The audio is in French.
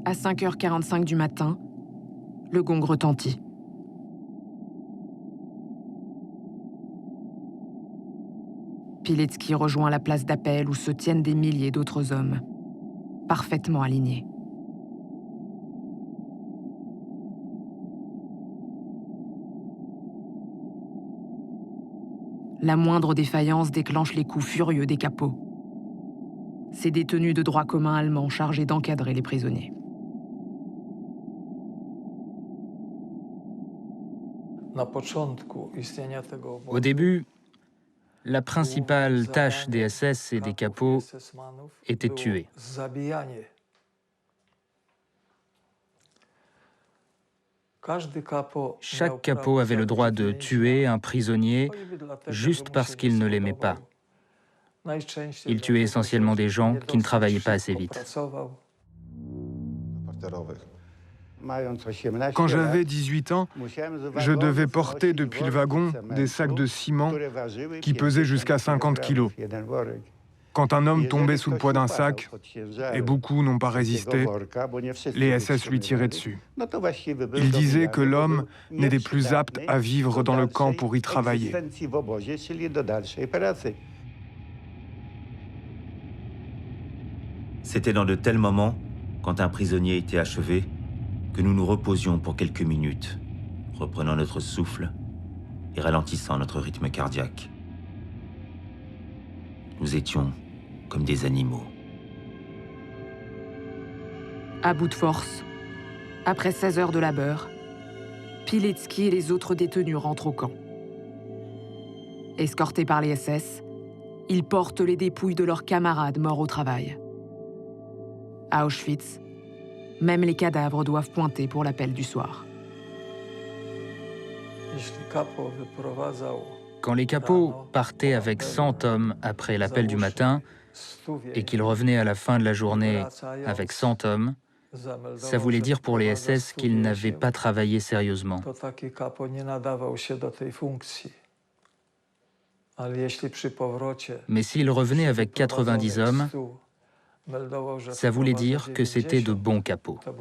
À 5h45 du matin, le gong retentit. Pilecki rejoint la place d'appel où se tiennent des milliers d'autres hommes, parfaitement alignés. La moindre défaillance déclenche les coups furieux des capots. Ces détenus de droit commun allemands chargés d'encadrer les prisonniers. Au début, la principale tâche des SS et des capots était de tuer. Chaque capot avait le droit de tuer un prisonnier juste parce qu'il ne l'aimait pas. Il tuait essentiellement des gens qui ne travaillaient pas assez vite. Quand j'avais 18 ans, je devais porter depuis le wagon des sacs de ciment qui pesaient jusqu'à 50 kilos. Quand un homme tombait sous le poids d'un sac, et beaucoup n'ont pas résisté, les SS lui tiraient dessus. Ils disaient que l'homme n'était plus apte à vivre dans le camp pour y travailler. C'était dans de tels moments, quand un prisonnier était achevé, que nous nous reposions pour quelques minutes, reprenant notre souffle et ralentissant notre rythme cardiaque. Nous étions comme des animaux. À bout de force, après 16 heures de labeur, Pilecki et les autres détenus rentrent au camp. Escortés par les SS, ils portent les dépouilles de leurs camarades morts au travail. À Auschwitz, même les cadavres doivent pointer pour l'appel du soir. Quand les capots partaient avec 100 hommes après l'appel du matin et qu'ils revenaient à la fin de la journée avec 100 hommes, ça voulait dire pour les SS qu'ils n'avaient pas travaillé sérieusement. Mais s'ils revenaient avec 90 hommes, ça voulait dire que c'était de bons capots.